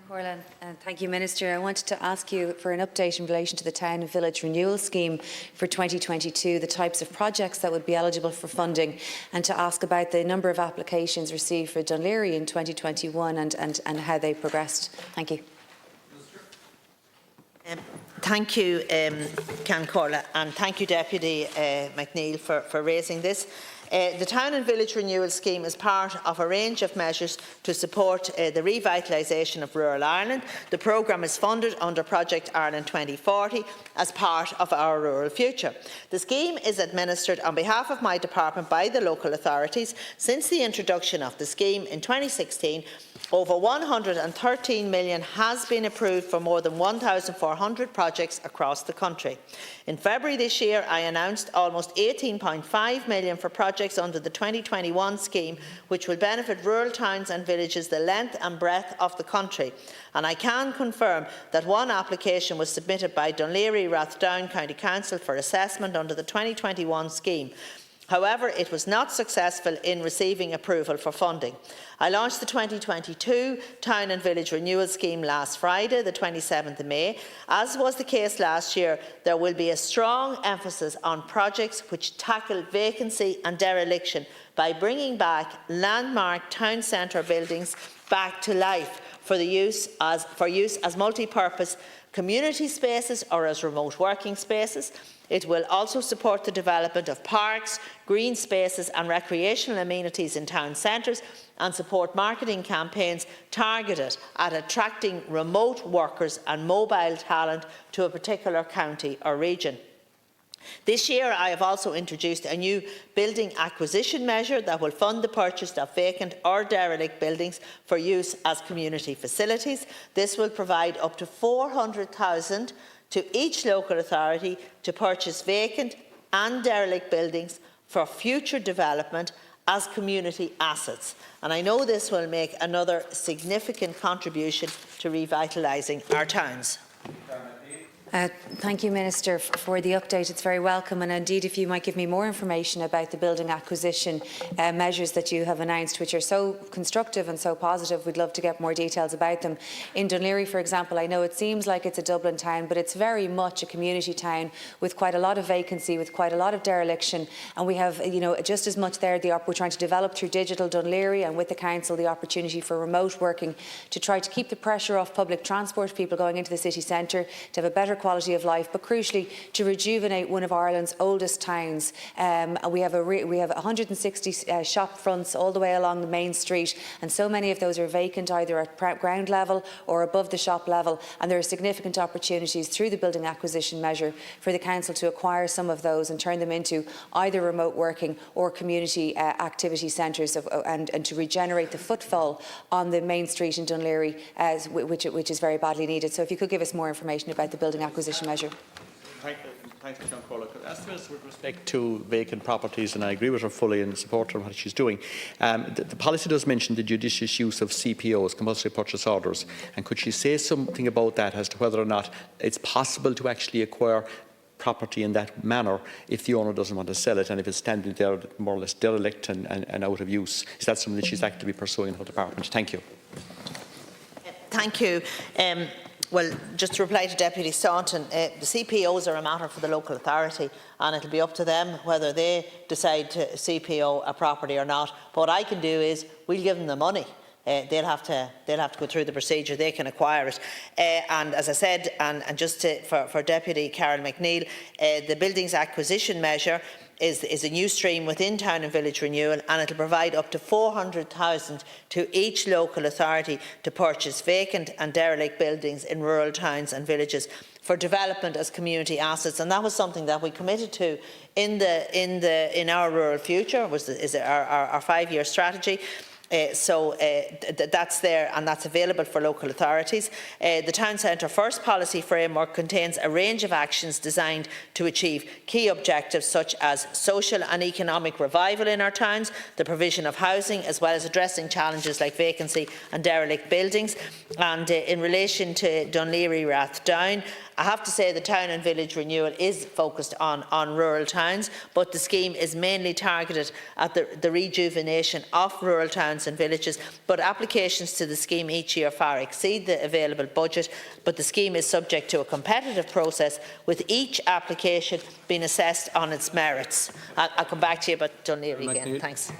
Corlin, and thank you, Minister. I wanted to ask you for an update in relation to the Town and Village Renewal Scheme for 2022, the types of projects that would be eligible for funding, and to ask about the number of applications received for Dún Laoghaire in 2021 and how they progressed. Thank you. Thank you, Can Corla, and thank you, Deputy MacNeill, for raising this. The Town and Village Renewal Scheme is part of a range of measures to support the revitalisation of rural Ireland. The programme is funded under Project Ireland 2040 as part of our rural future. The scheme is administered on behalf of my department by the local authorities. Since the introduction of the scheme in 2016, over 113 million has been approved for more than 1,400 projects across the country. In February this year, I announced almost 18.5 million for projects under the 2021 scheme, which will benefit rural towns and villages the length and breadth of the country. And I can confirm that one application was submitted by Dún Laoghaire Rathdown County Council for assessment under the 2021 scheme. However, it was not successful in receiving approval for funding. I launched the 2022 Town and Village Renewal Scheme last Friday, the 27th of May. As was the case last year, there will be a strong emphasis on projects which tackle vacancy and dereliction by bringing back landmark town centre buildings back to life for use as multi-purpose community spaces or as remote working spaces. It will also support the development of parks, green spaces and recreational amenities in town centres, and support marketing campaigns targeted at attracting remote workers and mobile talent to a particular county or region. This year, I have also introduced a new building acquisition measure that will fund the purchase of vacant or derelict buildings for use as community facilities. This will provide up to 400,000 to each local authority to purchase vacant and derelict buildings for future development as community assets. And I know this will make another significant contribution to revitalising our towns. Thank you, Minister, for the update. It's very welcome, and indeed if you might give me more information about the building acquisition measures that you have announced, which are so constructive and so positive, we'd love to get more details about them. In Dún Laoghaire, for example, I know it seems like it's a Dublin town, but it's very much a community town with quite a lot of vacancy, with quite a lot of dereliction, and we have, just as much there. We're trying to develop through digital Dún Laoghaire and with the council the opportunity for remote working to try to keep the pressure off public transport, people going into the city centre, to have a better quality of life, but crucially to rejuvenate one of Ireland's oldest towns. We have 160 shop fronts all the way along the main street, and so many of those are vacant either at ground level or above the shop level, and there are significant opportunities through the building acquisition measure for the council to acquire some of those and turn them into either remote working or community activity centres and to regenerate the footfall on the main street in Dún Laoghaire, which is very badly needed. So if you could give us more information about the building acquisition measure. Thank you, John Corlin. As with respect to vacant properties, and I agree with her fully and support her in what she's doing, the policy does mention the judicious use of CPOs, compulsory purchase orders, and could she say something about that as to whether or not it's possible to actually acquire property in that manner if the owner doesn't want to sell it and if it's standing there more or less derelict and out of use? Is that something that she's actively pursuing in her department? Thank you. Thank you. Well, just to reply to Deputy Staunton, the CPOs are a matter for the local authority, and it will be up to them whether they decide to CPO a property or not. But what I can do is we'll give them the money. They'll have to go through the procedure. They can acquire it. And as I said, and just for Deputy Carroll MacNeill, the buildings acquisition measure is a new stream within Town and Village Renewal, and it will provide up to 400,000 to each local authority to purchase vacant and derelict buildings in rural towns and villages for development as community assets. And that was something that we committed to in our rural future. Is our 5-year strategy. That's there and that's available for local authorities. The Town Centre First policy framework contains a range of actions designed to achieve key objectives such as social and economic revival in our towns, the provision of housing, as well as addressing challenges like vacancy and derelict buildings. And in relation to Dún Laoghaire Rathdown, I have to say the Town and Village Renewal is focused on rural towns, but the scheme is mainly targeted at the rejuvenation of rural towns towns and villages, but applications to the scheme each year far exceed the available budget, but the scheme is subject to a competitive process, with each application being assessed on its merits. I'll come back to you about Dún Laoghaire again. Thanks.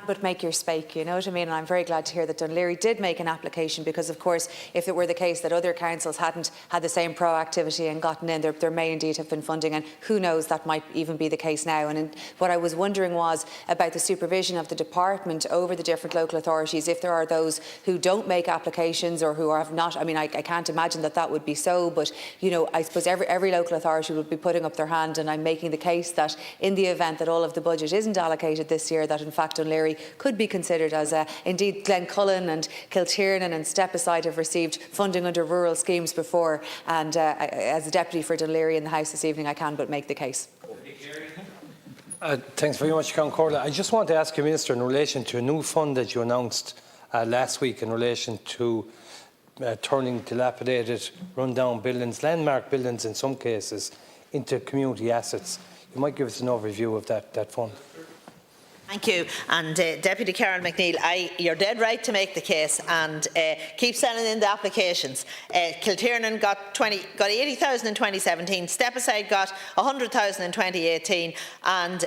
But make your spake, you know what I mean? And I'm very glad to hear that Dún Laoghaire did make an application, because of course if it were the case that other councils hadn't had the same proactivity and gotten in, there may indeed have been funding, and who knows, that might even be the case now. And what I was wondering was about the supervision of the department over the different local authorities. If there are those who don't make applications or who have not, I mean, I can't imagine that that would be so, but you know, I suppose every local authority would be putting up their hand, and I'm making the case that in the event that all of the budget isn't allocated this year, that in fact Dún Laoghaire could be considered as indeed Glencullen and Kiltiernan and Stepaside have received funding under rural schemes before, and as a deputy for Dún Laoghaire in the House this evening, I can but make the case. Thanks very much, Count Corley. I just want to ask you, Minister, in relation to a new fund that you announced last week in relation to turning dilapidated, run-down buildings, landmark buildings in some cases, into community assets. You might give us an overview of that fund. Thank you. And Deputy Carroll MacNeill, you're dead right to make the case, and keep sending in the applications. Kiltiernan got 80,000 in 2017, Stepaside got 100,000 in 2018, and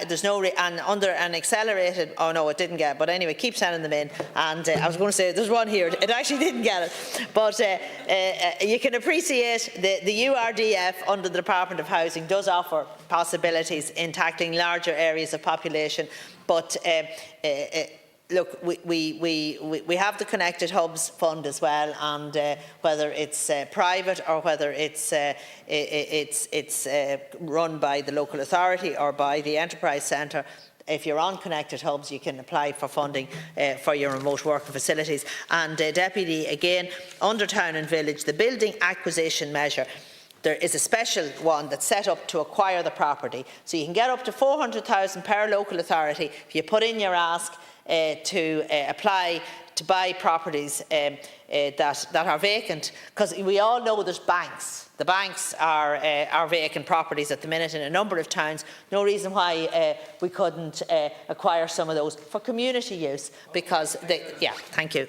there's no and under an accelerated. Oh no, it didn't get. But anyway, keep sending them in. And I was going to say there's one here. It actually didn't get it. But you can appreciate the URDF under the Department of Housing does offer possibilities in tackling larger areas of population. But look, we have the Connected Hubs Fund as well, and whether it's private or whether it's run by the local authority or by the Enterprise Centre, if you're on Connected Hubs, you can apply for funding for your remote working facilities. And Deputy, again, under Town and Village, the building acquisition measure, there is a special one that's set up to acquire the property. So you can get up to 400,000 per local authority if you put in your ask to apply to buy properties that are vacant, because we all know there's banks. The banks are vacant properties at the minute in a number of towns. No reason why we couldn't acquire some of those for community use, because yeah, thank you.